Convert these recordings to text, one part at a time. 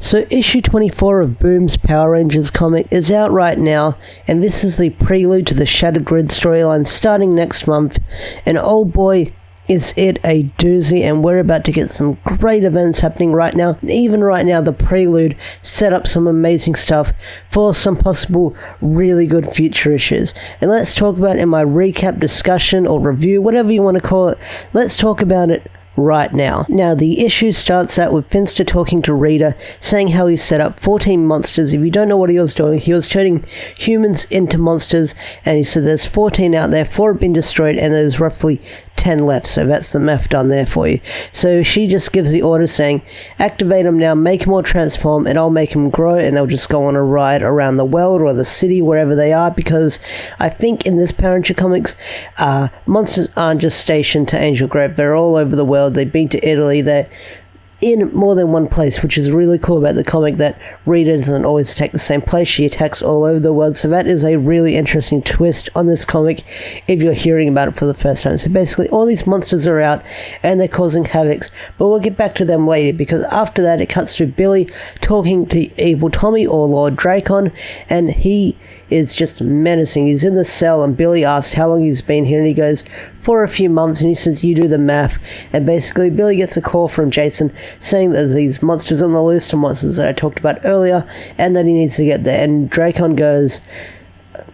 So issue 24 of Boom's Power Rangers comic is out right now, and this is the prelude to the Shattered Grid storyline starting next month, and oh boy, is it a doozy, and we're about to get some great events happening right now. And even right now, the prelude set up some amazing stuff for some possible really good future issues. And let's talk about it in my recap, discussion, or review, whatever you want to call it. Let's talk about it right now. Now, the issue starts out with Finster talking to Rita, saying how he set up 14 monsters. If you don't know what he was doing, he was turning humans into monsters, and he said there's 14 out there, 4 have been destroyed, and there's roughly 10 left, so that's the math done there for you. So she just gives the order saying, activate them now, make them all transform, and I'll make them grow, and they'll just go on a ride around the world or the city, wherever they are, because I think in this Power Ranger comics, monsters aren't just stationed to Angel Grove, they're all over the world. They've been to Italy, they're in more than one place, which is really cool about the comic, that Rita doesn't always attack the same place, she attacks all over the world, so that is a really interesting twist on this comic if you're hearing about it for the first time. So basically all these monsters are out and they're causing havoc, but we'll get back to them later, because after that it cuts to Billy talking to Evil Tommy, or Lord Dracon, and he is just menacing. He's in the cell and Billy asks how long he's been here, and he goes, for a few months, and he says, you do the math. And basically Billy gets a call from Jason saying that there's these monsters on the list of monsters that I talked about earlier, and that he needs to get there. And Dracon goes,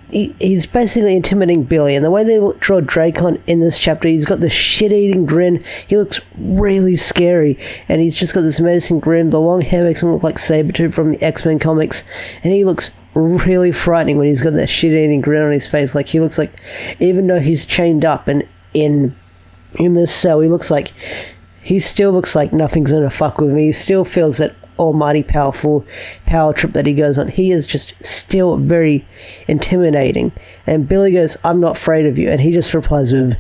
he's basically intimidating Billy, and the way they draw Dracon in this chapter, he's got this shit-eating grin, he looks really scary, and he's just got this menacing grin. The long hair makes him look like Sabretooth from the X-Men comics, and he looks really frightening when he's got that shit-eating grin on his face. Like, he looks like, even though he's chained up and in this cell, he still looks like nothing's gonna fuck with me. He still feels that almighty powerful power trip that he goes on. He is just still very intimidating. And Billy goes, I'm not afraid of you, and he just replies with,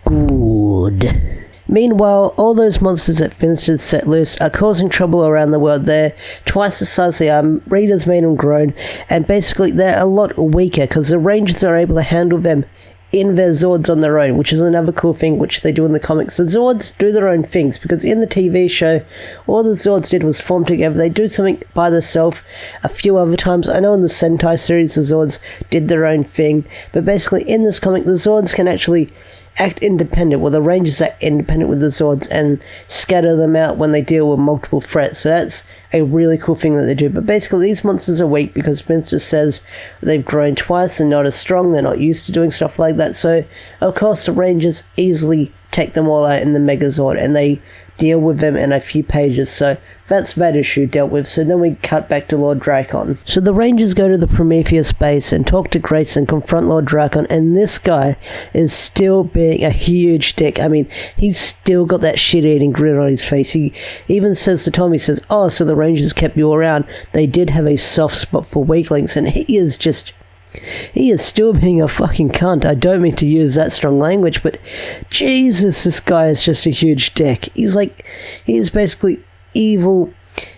good. Meanwhile, all those monsters that Finster set loose are causing trouble around the world. They're twice the size they are. Rita's made them grown, and basically they're a lot weaker because the Rangers are able to handle them in their Zords on their own, which is another cool thing which they do in the comics. The Zords do their own things, because in the TV show, all the Zords did was form together. They do something by themselves a few other times. I know in the Sentai series, the Zords did their own thing, but basically in this comic, the Zords can actually act independent, well, the Rangers act independent with the Zords and scatter them out when they deal with multiple threats. So that's a really cool thing that they do. But basically these monsters are weak because Finster says they've grown twice and not as strong. They're not used to doing stuff like that. So of course the Rangers easily take them all out in the Megazord, and they deal with them in a few pages. So that's that issue dealt with. So then we cut back to Lord Dracon. So the Rangers go to the Prometheus base and talk to Grace and confront Lord Dracon, and this guy is still being a huge dick. I mean, he's still got that shit-eating grin on his face. He even says to Tommy, says, oh, so the Rangers kept you around. They did have a soft spot for weaklings, and he is still being a fucking cunt. I don't mean to use that strong language, but Jesus, this guy is just a huge dick. He is basically evil.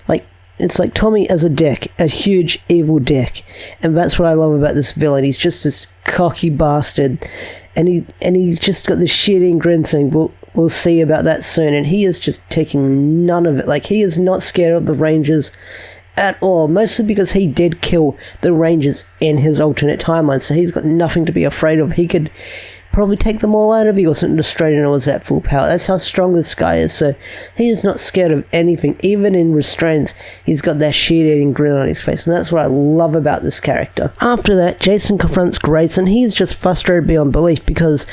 Like, it's like Tommy as a dick, a huge evil dick. And that's what I love about this villain. He's just this cocky bastard, and he's just got this shitting grin saying, we'll see about that soon. And he is just taking none of it. Like, he is not scared of the Rangers at all, mostly because he did kill the Rangers in his alternate timeline, so he's got nothing to be afraid of. He could probably take them all out if he wasn't destroyed and was at full power. That's how strong this guy is, so he is not scared of anything. Even in restraints, he's got that shit-eating grin on his face, and that's what I love about this character. After that, Jason confronts Grace, and he's just frustrated beyond belief because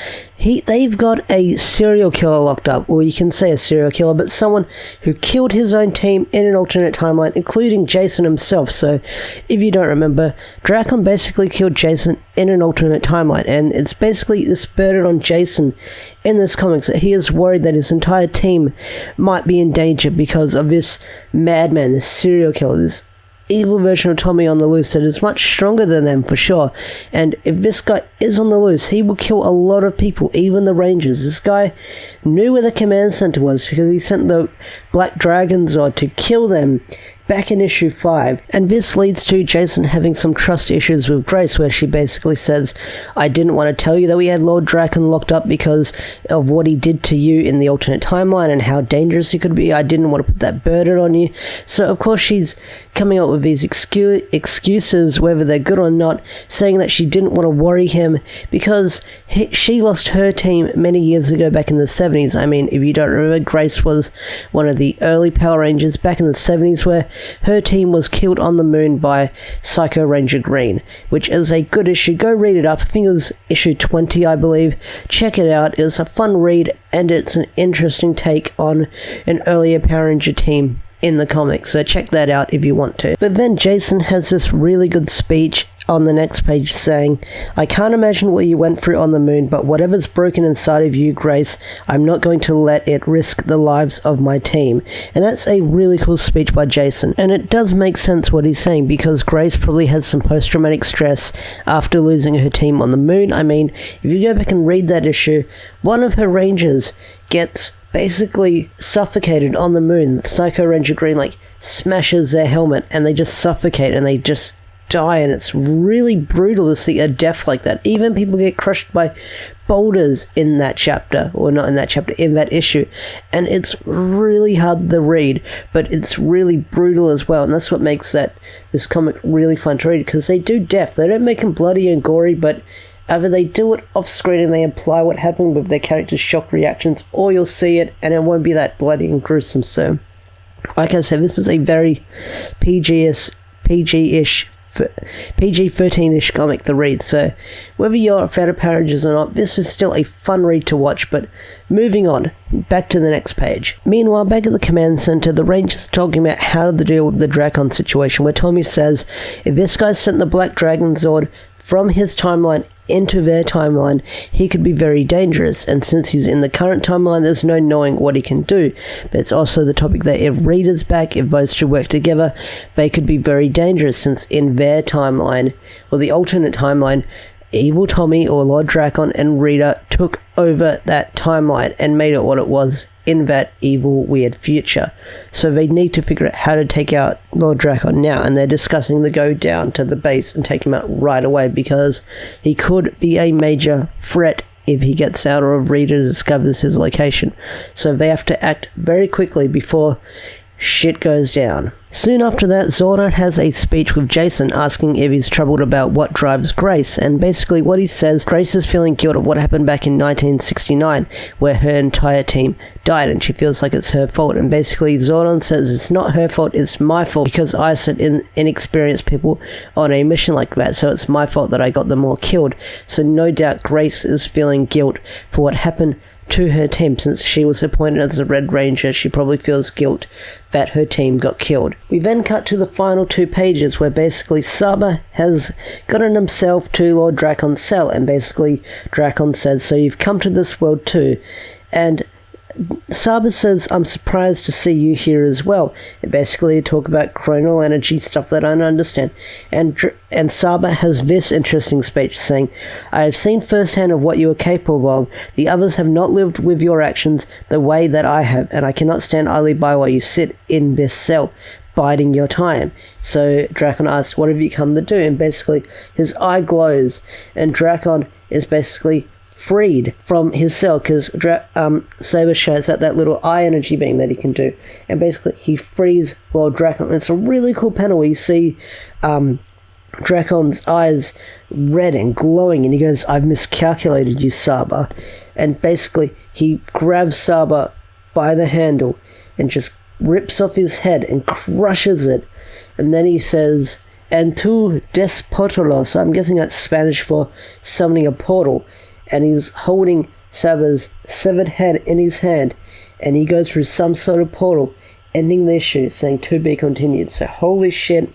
they've got a serial killer locked up. Well, you can say a serial killer, but someone who killed his own team in an alternate timeline, including Jason himself. So, if you don't remember, Dracon basically killed Jason in an alternate timeline, and it's basically this burden on Jason in this comics that he is worried that his entire team might be in danger because of this madman, this serial killer, this evil version of Tommy on the loose that is much stronger than them for sure. And if this guy is on the loose, he will kill a lot of people, even the Rangers. This guy knew where the command center was because he sent the Black Dragons to kill them back in issue 5, and this leads to Jason having some trust issues with Grace, where she basically says, I didn't want to tell you that we had Lord Drakkon locked up because of what he did to you in the alternate timeline and how dangerous he could be. I didn't want to put that burden on you. So of course she's coming up with these excuses, whether they're good or not, saying that she didn't want to worry him because she lost her team many years ago back in the 70s. I mean, if you don't remember, Grace was one of the early Power Rangers back in the 70s, where her team was killed on the moon by Psycho Ranger Green, which is a good issue. Go read it up. I think it was issue 20, I believe. Check it out. It's a fun read, and it's an interesting take on an earlier Power Ranger team in the comics, so check that out if you want to. But then Jason has this really good speech on the next page saying, I can't imagine what you went through on the moon, but whatever's broken inside of you, Grace, I'm not going to let it risk the lives of my team. And that's a really cool speech by Jason, and it does make sense what he's saying, because Grace probably has some post-traumatic stress after losing her team on the moon. I mean, if you go back and read that issue, one of her rangers gets basically suffocated on the moon. Psycho Ranger Green smashes their helmet and they just suffocate and they just die, and it's really brutal to see a death like that. Even people get crushed by boulders in that chapter, or not in that chapter, in that issue, and it's really hard to read, but it's really brutal as well, and that's what makes this comic really fun to read, because they do death. They don't make them bloody and gory, but either they do it off screen and they imply what happened with their characters' shock reactions, or you'll see it and it won't be that bloody and gruesome. So, like I said, this is a very PG-13-ish comic to read, so whether you're a fan of Power Rangers or not, this is still a fun read to watch. But moving on, back to the next page. Meanwhile, back at the command center, the Rangers are talking about how to deal with the Drakkon situation, where Tommy says, if this guy sent the Black Dragon Zord from his timeline into their timeline, he could be very dangerous, and since he's in the current timeline, there's no knowing what he can do. But it's also the topic that if Rita's back, if those two work together, they could be very dangerous, since in their timeline, or the alternate timeline, Evil Tommy or Lord Drakkon and Rita took over that timeline and made it what it was in that evil, weird future. So they need to figure out how to take out Lord Drakkon now, and they're discussing the go down to the base and take him out right away, because he could be a major threat if he gets out, or if Rita discovers his location. So they have to act very quickly before shit goes down. Soon after that, Zordon has a speech with Jason asking if he's troubled about what drives Grace, and basically what he says, Grace is feeling guilt of what happened back in 1969, where her entire team died, and she feels like it's her fault, and basically Zordon says it's not her fault, it's my fault, because I sent inexperienced people on a mission like that, so it's my fault that I got them all killed. So no doubt Grace is feeling guilt for what happened to her team. Since she was appointed as a Red Ranger, she probably feels guilt that her team got killed. We then cut to the final 2 pages, where basically Saba has gotten himself to Lord Drakkon's cell, and basically Drakkon says, so you've come to this world too, and Saba says, I'm surprised to see you here as well. And basically talk about chronal energy, stuff that I don't understand. And Saba has this interesting speech saying, I have seen firsthand of what you are capable of. The others have not lived with your actions the way that I have, and I cannot stand idly by while you sit in this cell, biding your time. So Drakkon asks, what have you come to do? And basically his eye glows, and Drakkon is basically freed from his cell, because Saber shows that little eye energy beam that he can do, and basically he frees Lord Drakkon. It's a really cool panel where you see Drakkon's eyes red and glowing, and he goes, I've miscalculated you, Saba. And basically he grabs Saba by the handle and just rips off his head and crushes it, and then he says, and tu despotolos, I'm guessing that's Spanish for summoning a portal, and he's holding Saba's severed head in his hand, and he goes through some sort of portal, ending the issue, saying to be continued. So holy shit,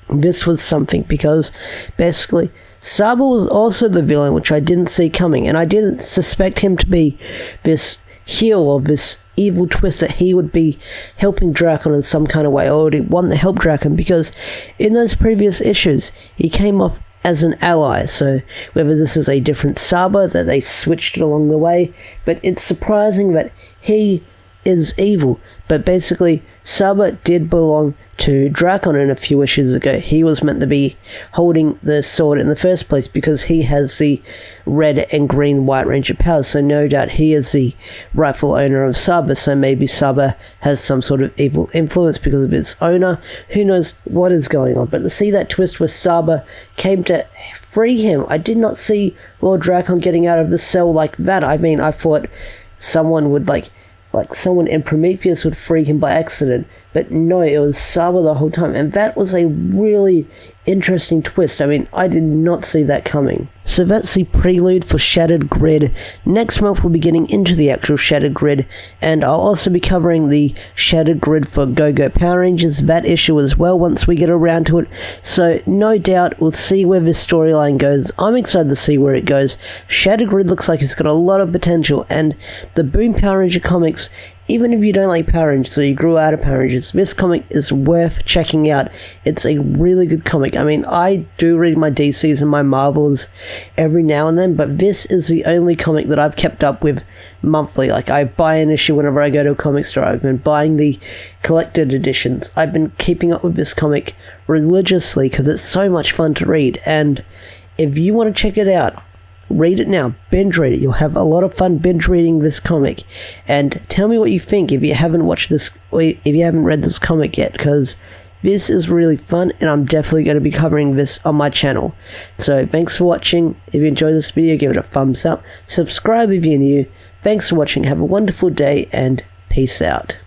this was something, because basically Saba was also the villain, which I didn't see coming, and I didn't suspect him to be this heel, or this evil twist that he would be helping Drakkon in some kind of way, or would want to help Drakkon, because in those previous issues he came off as an ally. So whether this is a different Saba that they switched along the way, but it's surprising that he is evil. But basically Saba did belong to Drakon in a few issues ago. He was meant to be holding the sword in the first place because he has the red and green White Ranger powers, so no doubt he is the rightful owner of Saba, so maybe Saba has some sort of evil influence because of its owner. Who knows what is going on, but to see that twist where Saba came to free him, I did not see Lord Drakon getting out of the cell like that. I mean, I thought someone would like someone in Prometheus would free him by accident, but no, it was Saba the whole time, and that was a really interesting twist. I mean, I did not see that coming. So that's the prelude for Shattered Grid. Next month we'll be getting into the actual Shattered Grid, and I'll also be covering the Shattered Grid for Go-Go Power Rangers, that issue as well, once we get around to it. So no doubt we'll see where this storyline goes. I'm excited to see where it goes. Shattered Grid looks like it's got a lot of potential, and the Boom Power Ranger comics, even if you don't like Power Rangers, so you grew out of Power Rangers, this comic is worth checking out. It's a really good comic. I mean, I do read my DCs and my Marvels every now and then, but this is the only comic that I've kept up with monthly. Like, I buy an issue whenever I go to a comic store. I've been buying the collected editions. I've been keeping up with this comic religiously because it's so much fun to read, and if you want to check it out, read it now, binge read it. You'll have a lot of fun binge reading this comic, and tell me what you think if you haven't watched this, or if you haven't read this comic yet, because this is really fun, and I'm definitely going to be covering this on my channel. So thanks for watching. If you enjoyed this video, give it a thumbs up, subscribe if you're new. Thanks for watching, have a wonderful day, and peace out.